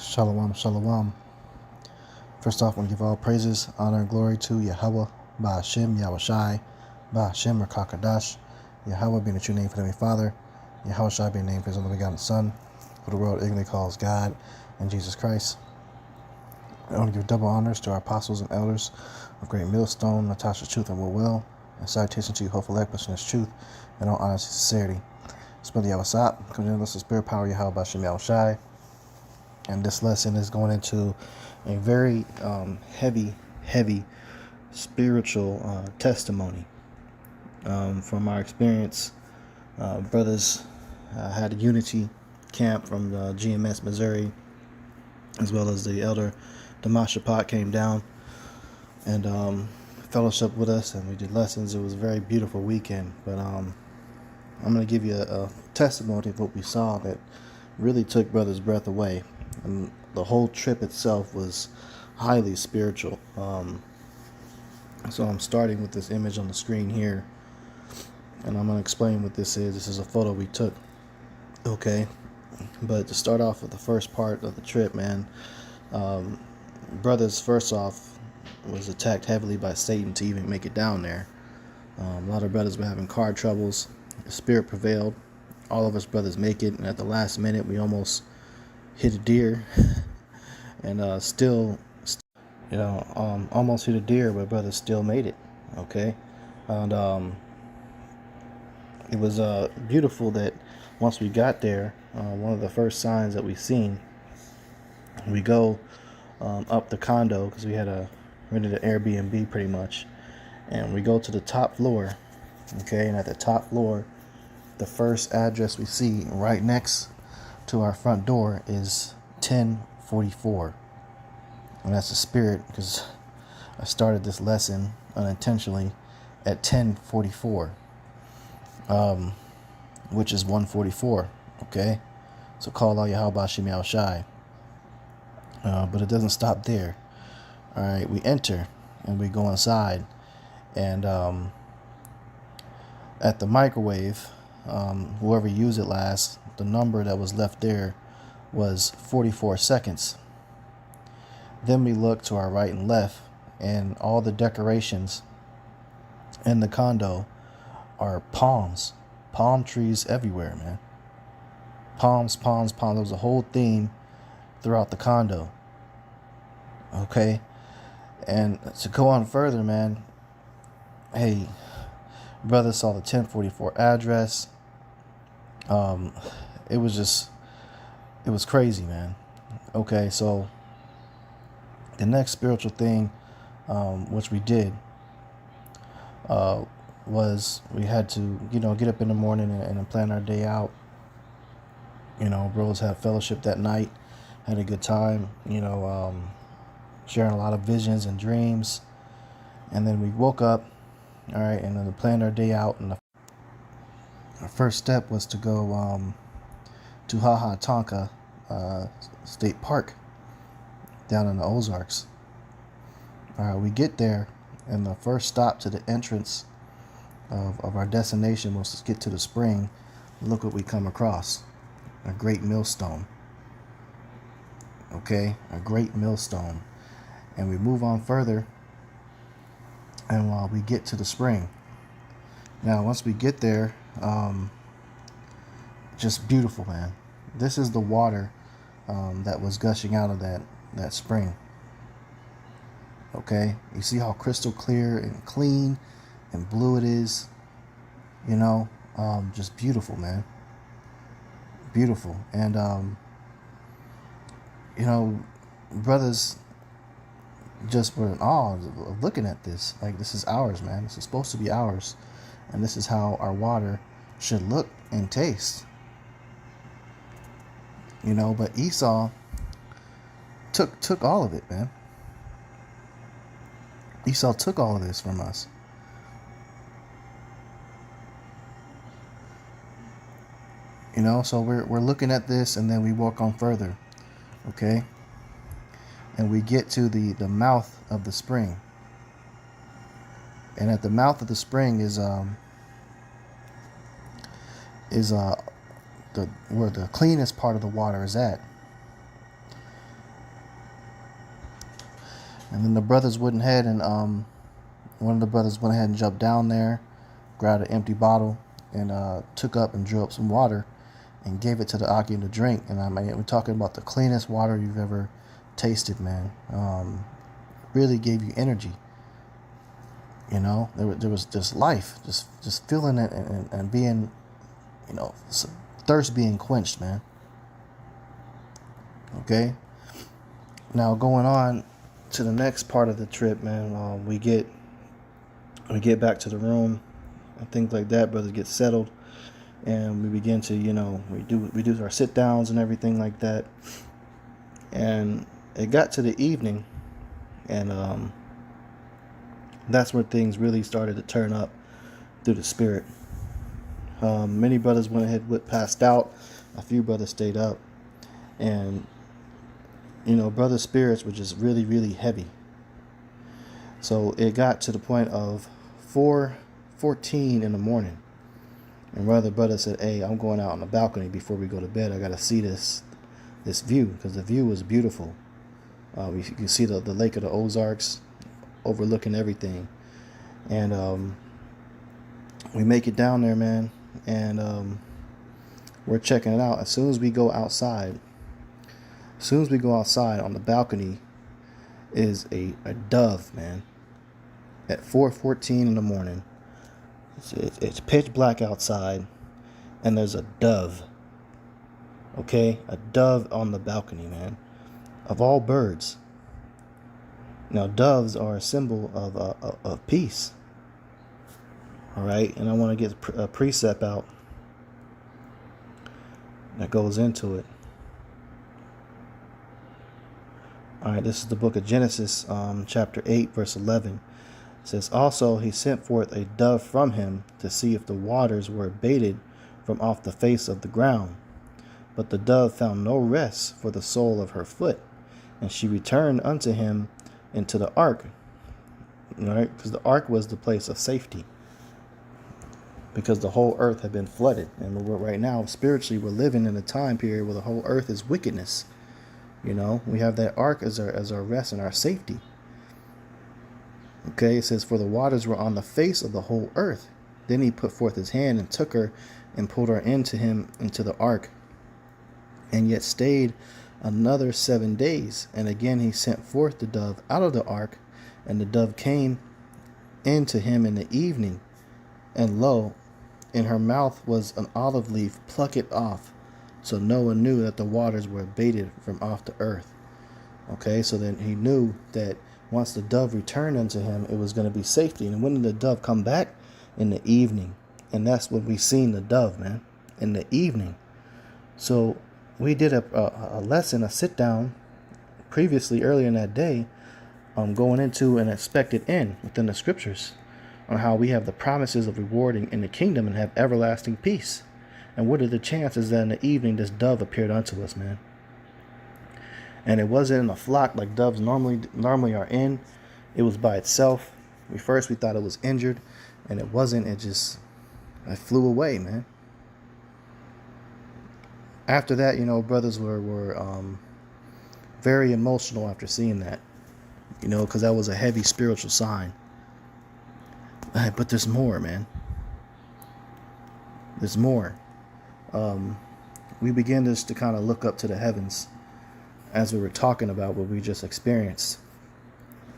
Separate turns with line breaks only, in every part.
Shalom, shalom. First off, I want to give all praises, honor, and glory to Yahweh, Ba'ashem, Yahushai, Ba'ashem, Rakakadash, Yahweh being the true name for the Heavenly Father, Yahushai being named for His only begotten Son, who the world ignorantly calls God, and Jesus Christ. I want to give double honors to our apostles and elders of Great Millstone, Natasha's Truth and Will, and citation to you, hopeful Equus Truth, and all honesty and sincerity. Spell the Yahweh comes in us the spirit power, Yahweh, Ba'ashem, Yahushai. And this lesson is going into a very heavy spiritual testimony from our experience. Brothers had a unity camp from GMS, Missouri, as well as the elder Damashapat came down and fellowship with us, and we did lessons. It was a very beautiful weekend. But I'm going to give you a testimony of what we saw that really took brothers' breath away. And the whole trip itself was highly spiritual. So I'm starting with this image on the screen here, and I'm going to explain what this is. This is a photo we took. Okay, but to start off with the first part of the trip, man, brothers first off was attacked heavily by Satan to even make it down there. A lot of brothers were having car troubles. The spirit prevailed. All of us brothers make it, and at the last minute we almost hit a deer and almost hit a deer, but brothers still made it. Okay, and it was beautiful that once we got there, one of the first signs that we seen, we go up the condo, because we had rented an Airbnb pretty much, and we go to the top floor. Okay, and at the top floor, the first address we see right next to our front door is 1044, and that's the spirit, because I started this lesson unintentionally at 1044, which is 144. Okay, so call out Yahweh Ba'ashem Yahushai. But it doesn't stop there. All right, we enter and we go inside, and at the microwave, whoever used it last, the number that was left there was 44 seconds. Then we look to our right and left, and all the decorations in the condo are palm trees everywhere, man. Palms. There was a whole theme throughout the condo. Okay, and to go on further, man, hey, brother saw the 1044 address. It was crazy, man. Okay, so the next spiritual thing, which we did, was we had to, get up in the morning and plan our day out. Bros had fellowship that night, had a good time, sharing a lot of visions and dreams. And then we woke up, all right, and then we planned our day out. And our first step was to go to Ha Ha Tonka State Park down in the Ozarks. All right, we get there, and the first stop to the entrance of our destination was to get to the spring. Look what we come across: a great millstone. Okay, a great millstone. And we move on further, and while we get to the spring. Now, once we get there, just beautiful, man. This is the water that was gushing out of that spring. Okay, you see how crystal clear and clean and blue it is. Just beautiful, man. Beautiful. And brothers just were in awe of looking at this. Like, this is ours, man. This is supposed to be ours, and this is how our water should look and taste. But Esau took all of it, man. Esau took all of this from us. So we're looking at this, and then we walk on further. Okay, and we get to the mouth of the spring, and at the mouth of the spring is where the cleanest part of the water is at. And then the brothers went ahead and one of the brothers went ahead and jumped down there, grabbed an empty bottle, and took up and drew up some water and gave it to the Akim to drink. And I mean, we're talking about the cleanest water you've ever tasted, man. Really gave you energy. You know, there was just life, just feeling it and being, you know, thirst being quenched, man. Okay. Now going on to the next part of the trip, man. We get back to the room and things like that. Brothers get settled, and we begin to, you know, we do our sit downs and everything like that. And it got to the evening, and that's where things really started to turn up through the spirit. Many brothers went ahead, passed out. A few brothers stayed up, and you know, brothers' spirits were just really, really heavy. So it got to the point of 4:14 in the morning, and one of the brothers said, "Hey, I'm going out on the balcony before we go to bed. I got to see this view, because the view was beautiful. You can see the Lake of the Ozarks overlooking everything." And we make it down there, man, and we're checking it out. As soon as we go outside on the balcony is a dove, man. At 4:14 in the morning, it's pitch black outside, and there's a dove. Okay, a dove on the balcony, man. Of all birds. Now, doves are a symbol of peace. All right, and I want to get a precept out that goes into it. All right, this is the book of Genesis, chapter 8, verse 11. It says, "Also he sent forth a dove from him to see if the waters were abated from off the face of the ground. But the dove found no rest for the sole of her foot, and she returned unto him into the ark." Right? Because the ark was the place of safety, because the whole earth had been flooded. And right now, spiritually, we're living in a time period where the whole earth is wickedness. You know, we have that ark as our rest and our safety. Okay, it says, "For the waters were on the face of the whole earth. Then he put forth his hand and took her and pulled her into him into the ark, and yet stayed another 7 days. And again he sent forth the dove out of the ark, and the dove came into him in the evening. And lo, in her mouth was an olive leaf, pluck it off." So Noah knew that the waters were abated from off the earth. Okay, so then he knew that once the dove returned unto him, it was going to be safety. And when did the dove come back? In the evening. And that's when we seen the dove, man, in the evening. So we did a lesson, a sit down previously earlier in that day, going into an expected end within the scriptures, on how we have the promises of rewarding in the kingdom and have everlasting peace. And what are the chances that in the evening this dove appeared unto us, man? And it wasn't in a flock like doves normally are in. It was by itself. We thought it was injured, and it wasn't. It flew away, man. After that, you know, brothers were very emotional after seeing that, you know, because that was a heavy spiritual sign. But there's more, man. There's more. We began to kind of look up to the heavens as we were talking about what we just experienced.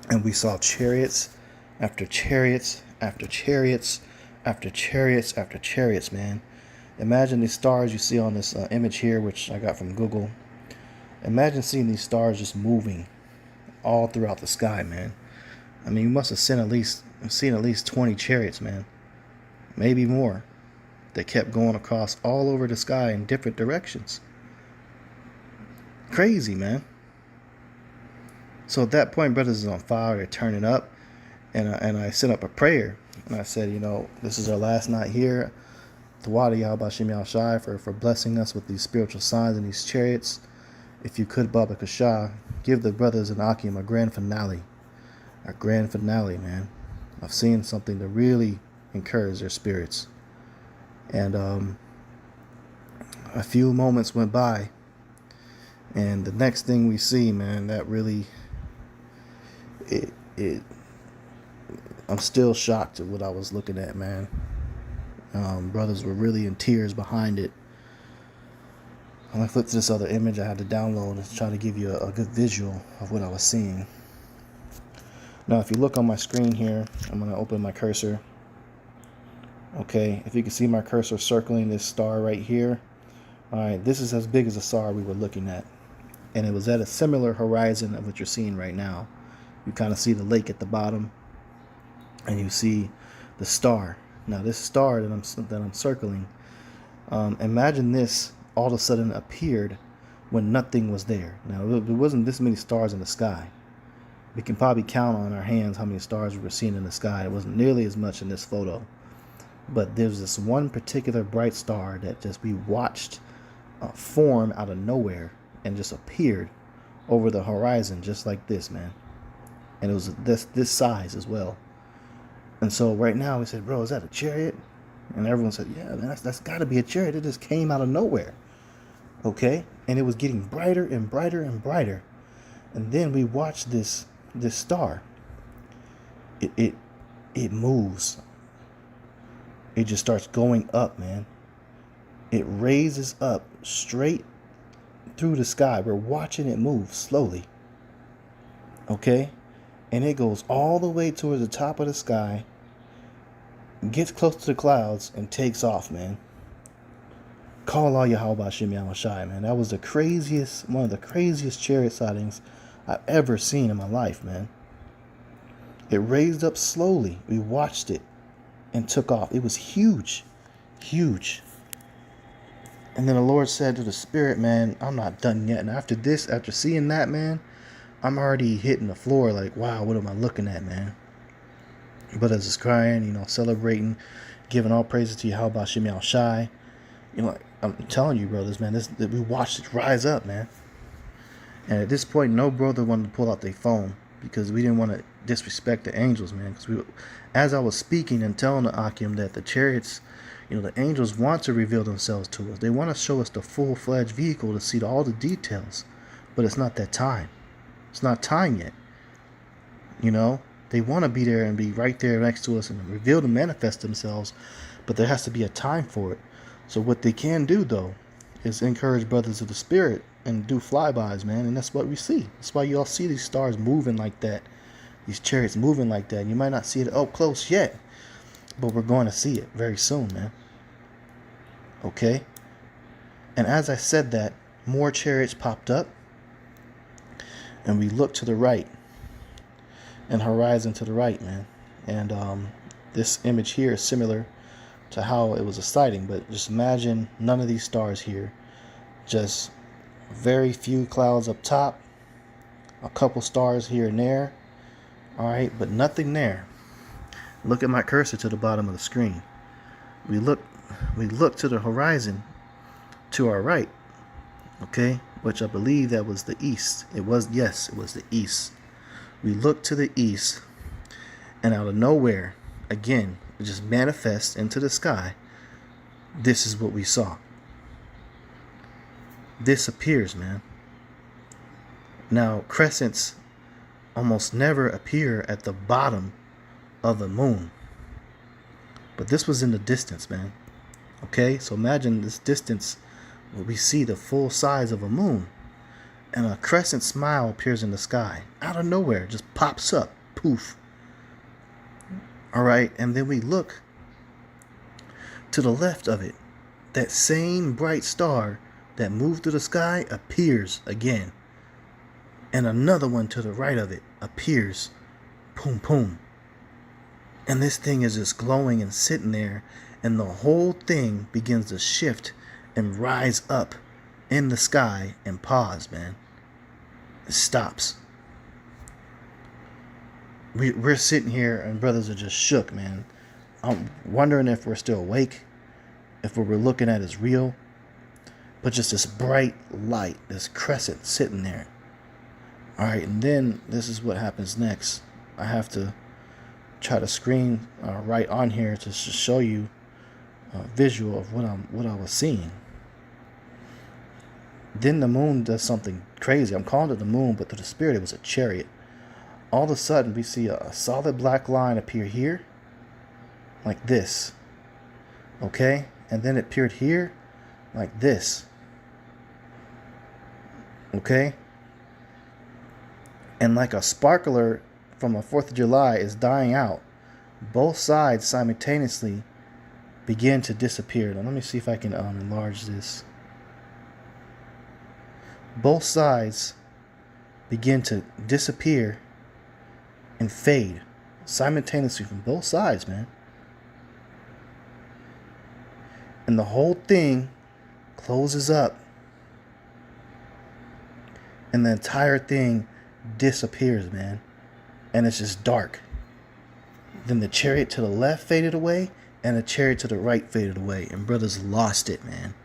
And we saw chariots after chariots after chariots after chariots after chariots, man. Imagine these stars you see on this image here, which I got from Google. Imagine seeing these stars just moving all throughout the sky, man. I mean, you must have seen at least 20 chariots, man. Maybe more. They kept going across all over the sky in different directions. Crazy, man. So at that point, brothers is on fire. They're turning up. And I sent up a prayer. And I said, you know, this is our last night here. Tawada Yahweh Shem Yahushai for blessing us with these spiritual signs and these chariots. If you could, Baba Kasha, give the brothers in Akim a grand finale. A grand finale, man, of seeing something to really encourage their spirits. And a few moments went by, and the next thing we see, man, that really it I'm still shocked at what I was looking at, man. Brothers were really in tears behind it. I'm gonna flip to this other image I had to download and try to give you a good visual of what I was seeing. Now, if you look on my screen here, I'm gonna open my cursor. Okay, if you can see my cursor circling this star right here. All right, this is as big as the star we were looking at, and it was at a similar horizon of what you're seeing right now. You kind of see the lake at the bottom, and you see the star. Now, this star that I'm circling, imagine this all of a sudden appeared when nothing was there. Now, there wasn't this many stars in the sky. We can probably count on our hands how many stars we were seeing in the sky. It wasn't nearly as much in this photo. But there's this one particular bright star that just we watched form out of nowhere and just appeared over the horizon just like this, man. And it was this size as well. And so right now we said, bro, is that a chariot? And everyone said, yeah, man, that's got to be a chariot. It just came out of nowhere. Okay? And it was getting brighter and brighter and brighter. And then we watched this star. It moves. It just starts going up, man. It raises up straight through the sky. We're watching it move slowly. Okay? And it goes all the way towards the top of the sky, gets close to the clouds, and takes off, man. Call all Yahweh Shem Yahweh Shai, man. That was one of the craziest chariot sightings I've ever seen in my life, man. It raised up slowly. We watched it and took off. It was huge, huge. And then the Lord said to the Spirit, man, I'm not done yet. And after seeing that, man, I'm already hitting the floor like, wow, what am I looking at, man? But as it's crying, celebrating, giving all praises to Yahweh Shem Yahweh Shai. I'm telling you, brothers, man, we watched it rise up, man. And at this point, no brother wanted to pull out their phone because we didn't want to disrespect the angels, man. Because as I was speaking and telling the Akim that the chariots, the angels want to reveal themselves to us. They want to show us the full-fledged vehicle to see all the details. But it's not that time. It's not time yet. They want to be there and be right there next to us and reveal and manifest themselves. But there has to be a time for it. So what they can do, though, is encourage brothers of the Spirit and do flybys, man. And that's what we see. That's why you all see these stars moving like that. These chariots moving like that. You might not see it up close yet, but we're going to see it very soon, man. Okay? And as I said that, more chariots popped up. And we looked to the right. And horizon to the right, man. And this image here is similar to how it was a sighting. But just imagine none of these stars here. Just very few clouds up top. A couple stars here and there. Alright, but nothing there. Look at my cursor to the bottom of the screen. We look to the horizon to our right. Okay? Which I believe that was the east. It was the east. We look to the east, and out of nowhere, again, it just manifests into the sky. This is what we saw. This appears, man. Now, crescents almost never appear at the bottom of the moon. But this was in the distance, man. Okay, so imagine this distance where we see the full size of a moon. And a crescent smile appears in the sky. Out of nowhere, just pops up. Poof. Alright, and then we look to the left of it. That same bright star that moved through the sky appears again. And another one to the right of it appears. Boom, boom. And this thing is just glowing and sitting there. And the whole thing begins to shift and rise up in the sky and pause, man. It stops. We're sitting here and brothers are just shook, man. I'm wondering if we're still awake, if what we're looking at is real. But just this bright light, this crescent sitting there. Alright, and then this is what happens next. I have to try to screen right on here to show you a visual of what I was seeing. Then the moon does something crazy. I'm calling it the moon, but to the Spirit it was a chariot. all of a sudden we see a solid black line appear here, like this. Okay? And then it appeared here, like this. Okay? And like a sparkler from a 4th of July is dying out, both sides simultaneously begin to disappear. Now let me see if I can enlarge this. Both sides begin to disappear and fade simultaneously from both sides, man. And the whole thing closes up, and the entire thing disappears, man. And it's just dark. Then the chariot to the left faded away, and the chariot to the right faded away, and brothers lost it, man.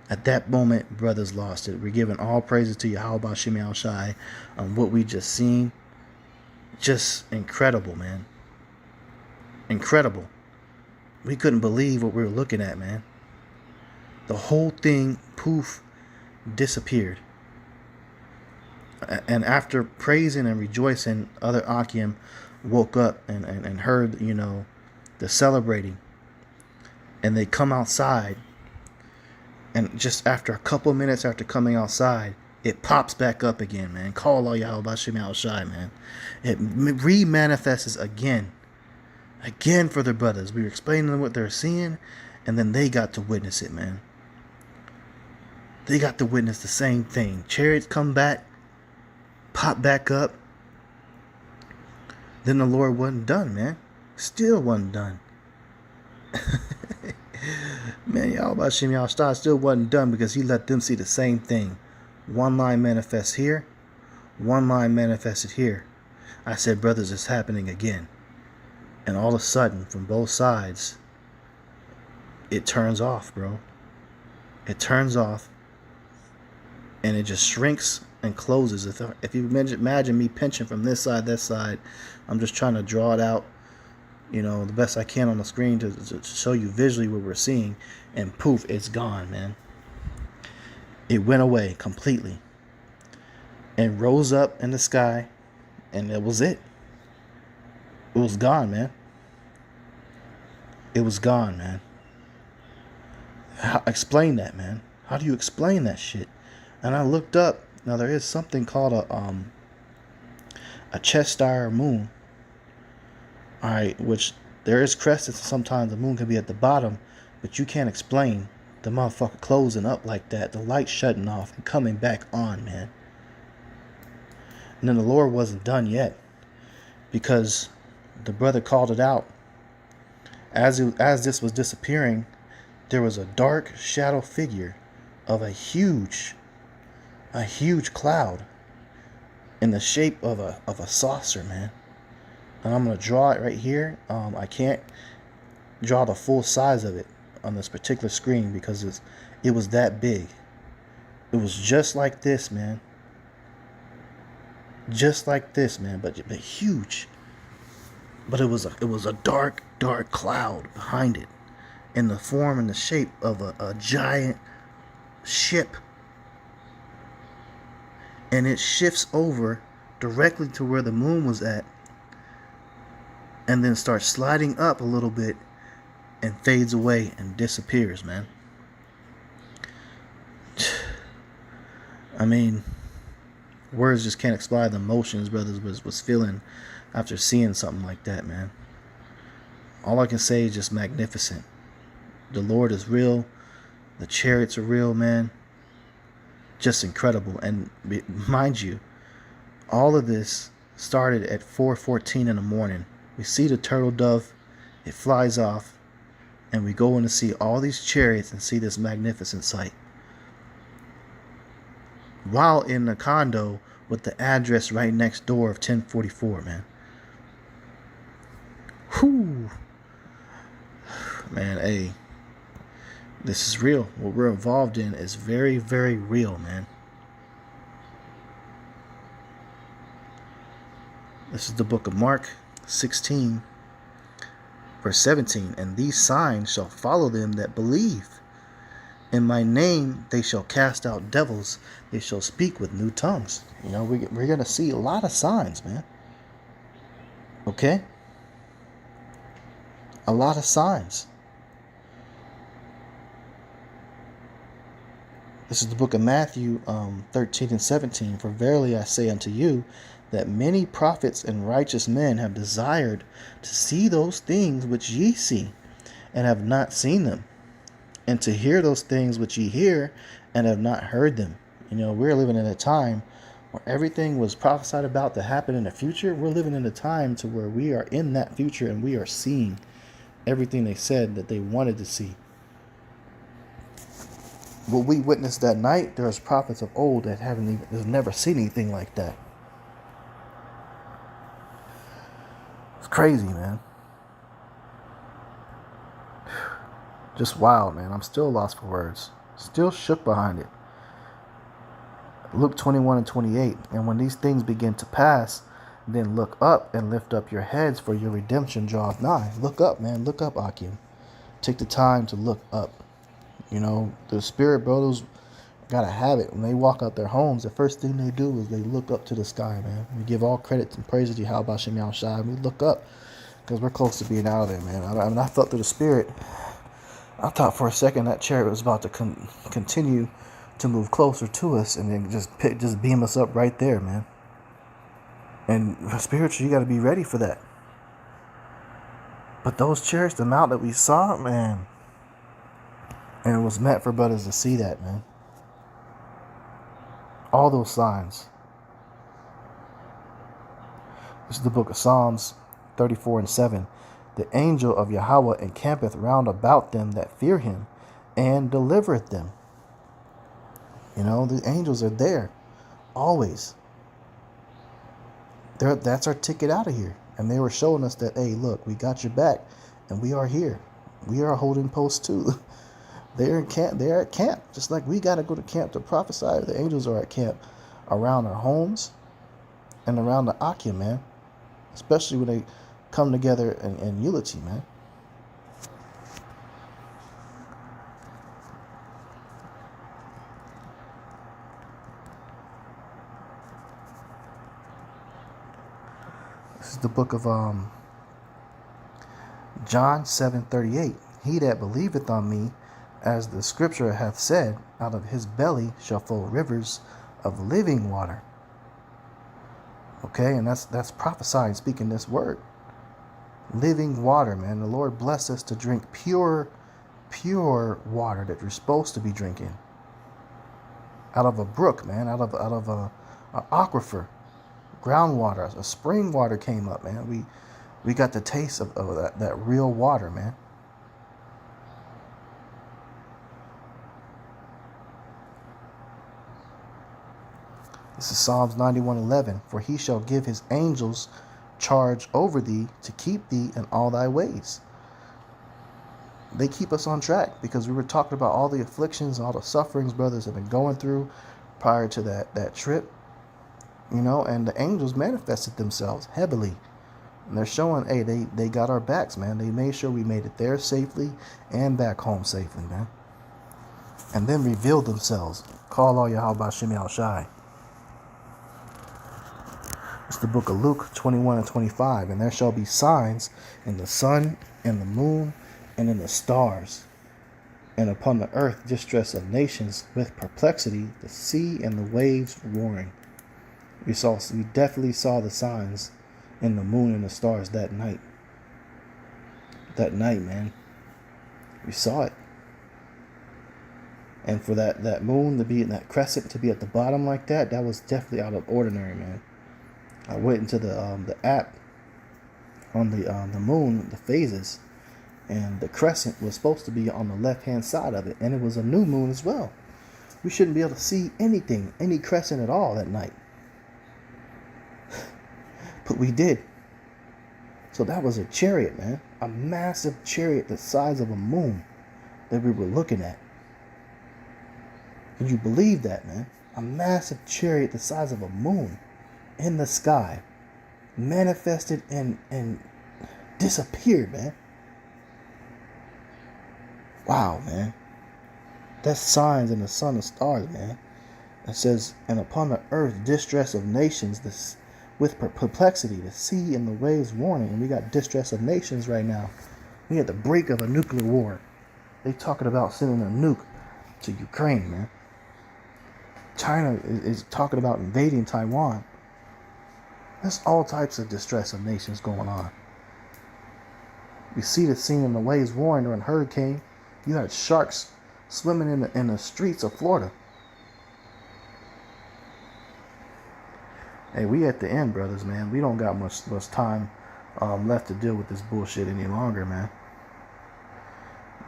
At that moment, brothers lost it. We're giving all praises to Yahweh Ba'Shem Yahushai on what we just seen. Just incredible, man. Incredible. We couldn't believe what we were looking at, man. The whole thing, poof, disappeared. And after praising and rejoicing, other Akim woke up and heard, the celebrating. And they come outside. And just after a couple minutes after coming outside, it pops back up again, man. Call all Yahweh Ba'Shem Yahushai, man. It re-manifests again. Again for their brothers. We were explaining them what they're seeing, and then they got to witness it, man. They got to witness the same thing. Chariots come back, pop back up. Then the Lord wasn't done, man. Still wasn't done. Man, Yahweh Ba'Shem Yahushai still wasn't done because he let them see the same thing. One line manifests here, one line manifested here. I said, brothers, it's happening again. And all of a sudden, from both sides, it turns off, bro. It turns off, and it just shrinks and closes. If you imagine me pinching from this side, that side, I'm just trying to draw it out, the best I can on the screen to show you visually what we're seeing, and poof, it's gone, man. It went away completely and rose up in the sky, and that was it. It was gone, man. It was gone, man. Explain that, man. How do you explain that shit? And I looked up. Now there is something called a Cheshire moon. All right, which there is crescents. Sometimes the moon can be at the bottom, but you can't explain the motherfucker closing up like that, the light shutting off and coming back on, man. And then the Lord wasn't done yet, because the brother called it out. As this was disappearing, there was a dark shadow figure of a huge cloud in the shape of a saucer, man. And I'm gonna draw it right here. I can't draw the full size of it on this particular screen because it was that big. It was just like this, man. Just like this, man, but huge. But it was a dark cloud behind it, in the form and the shape of a giant ship. And it shifts over directly to where the moon was at, and then starts sliding up a little bit and fades away and disappears, man. I mean, words just can't explain the emotions brothers was feeling after seeing something like that, man. All I can say is just magnificent. The Lord is real. The chariots are real, man. Just incredible. And mind you, all of this started at 4:14 in the morning. We see the turtle dove. It flies off. And we go in to see all these chariots and see this magnificent sight. While in the condo with the address right next door of 1044, man. Whew. Man, hey. This is real. What we're involved in is very, very real, man. This is the book of Mark 16, verse 17. And these signs shall follow them that believe. In my name they shall cast out devils. They shall speak with new tongues. We're going to see a lot of signs, man. Okay? A lot of signs. This is the book of Matthew 13 and 17. For verily I say unto you, that many prophets and righteous men have desired to see those things which ye see, and have not seen them, and to hear those things which ye hear, and have not heard them. We're living in a time where everything was prophesied about to happen in the future. We're living in a time to where we are in that future, and we are seeing everything they said that they wanted to see. What we witnessed that night, there's prophets of old that have never seen anything like that. It's crazy, man. Just wild, man. I'm still lost for words. Still shook behind it. Luke 21 and 28. And when these things begin to pass, then look up and lift up your heads, for your redemption draweth nigh. Look up, man. Look up, Akim. Take the time to look up. The spirit brothers gotta have it. When they walk out their homes, the first thing they do is they look up to the sky, man. We give all credit and praise to Yahweh Shem Yahushai. We look up because we're close to being out of there, man. I felt through the spirit. I thought for a second that chariot was about to continue to move closer to us and then just beam us up right there, man. And spiritually, you got to be ready for that. But those chariots, the amount that we saw, man, and it was meant for brothers to see that, man. All those signs. This is the book of Psalms 34 and 7. The angel of Yahweh encampeth round about them that fear him, and delivereth them. The angels are there, always. That's our ticket out of here. And they were showing us that, hey, look, we got your back, and we are here. We are holding post too. They're in camp. They're at camp, just like we got to go to camp to prophesy. The angels are at camp around our homes and around the Akim, man. Especially when they come together in unity, man. This is the book of John 7:38. He that believeth on me, as the scripture hath said, out of his belly shall flow rivers of living water. Okay, and that's prophesying, speaking this word. Living water, man. The Lord bless us to drink pure water that you're supposed to be drinking. Out of a brook, man. Out of a aquifer. Groundwater. A spring water came up, man. We got the taste of that real water, man. This is Psalms 91:11. For he shall give his angels charge over thee to keep thee in all thy ways. They keep us on track because we were talking about all the afflictions, all the sufferings brothers have been going through prior to that trip. And the angels manifested themselves heavily. And they're showing, hey, they got our backs, man. They made sure we made it there safely and back home safely, man. And then revealed themselves. Call all Yahweh Shem Yahushai. It's the book of Luke 21 and 25. And there shall be signs in the sun and the moon and in the stars. And upon the earth distress of nations with perplexity, the sea and the waves roaring. We definitely saw the signs in the moon and the stars that night. That night, man. We saw it. And for that moon to be in that crescent, to be at the bottom like that was definitely out of ordinary, man. I went into the app on the moon, the phases, and the crescent was supposed to be on the left-hand side of it, and it was a new moon as well. We shouldn't be able to see anything, any crescent at all that night. But we did. So that was a chariot, man. A massive chariot the size of a moon that we were looking at. Can you believe that, man? A massive chariot the size of a moon in the sky manifested and disappeared, man. Wow, man. That's signs in the sun and stars, man. It says, and upon the earth distress of nations, with perplexity, the sea and the waves warning. And we got distress of nations right now. We at the brink of a nuclear war. They talking about sending a nuke to Ukraine, man. China is talking about invading Taiwan. There's all types of distress of nations going on. We see the scene in the waves warring during hurricane. You had sharks swimming in the streets of Florida. Hey, we at the end, brothers, man. We don't got much time left to deal with this bullshit any longer, man.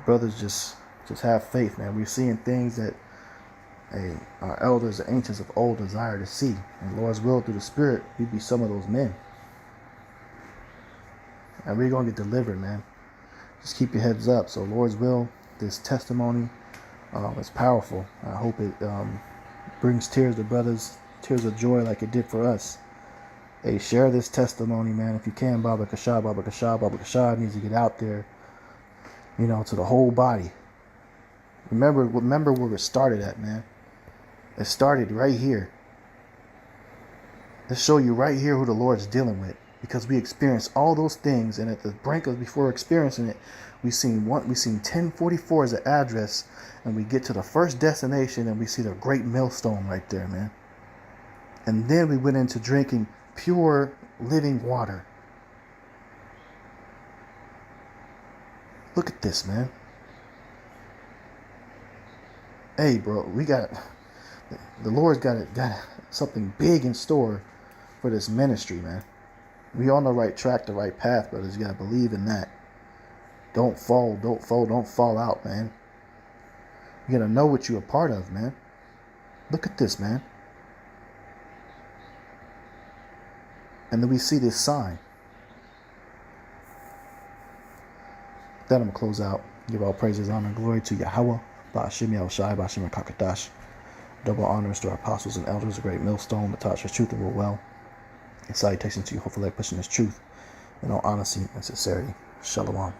Brothers, just have faith, man. We're seeing things that our elders, the ancients of old, desire to see. And Lord's will, through the Spirit, we be some of those men. And we're going to get delivered, man. Just keep your heads up. So Lord's will, this testimony is powerful. I hope it brings tears to brothers, tears of joy like it did for us. Hey, share this testimony, man. If you can, Baba Kasha, Baba Kasha, Baba Kasha needs to get out there, to the whole body. Remember where it started at, man. It started right here. Let's show you right here who the Lord's dealing with. Because we experienced all those things, and at the brink of before experiencing it, we seen 1044 as an address, and we get to the first destination, and we see the great millstone right there, man. And then we went into drinking pure living water. Look at this, man. Hey, bro, the Lord's got something big in store for this ministry, man. We on the right track, the right path, brothers. You gotta believe in that. Don't fall out, man. You gotta know what you're a part of, man. Look at this, man. And then we see this sign. Then I'm gonna close out. Give all praises, honor, and glory to Yahweh, Ba'ashim Yahushai, Ba'ashim Rakakadash. Double honors to our apostles and elders, a great millstone that taught us truth and will well. And salutations to you, hopefully pushing this truth in all honesty and sincerity. Shalom.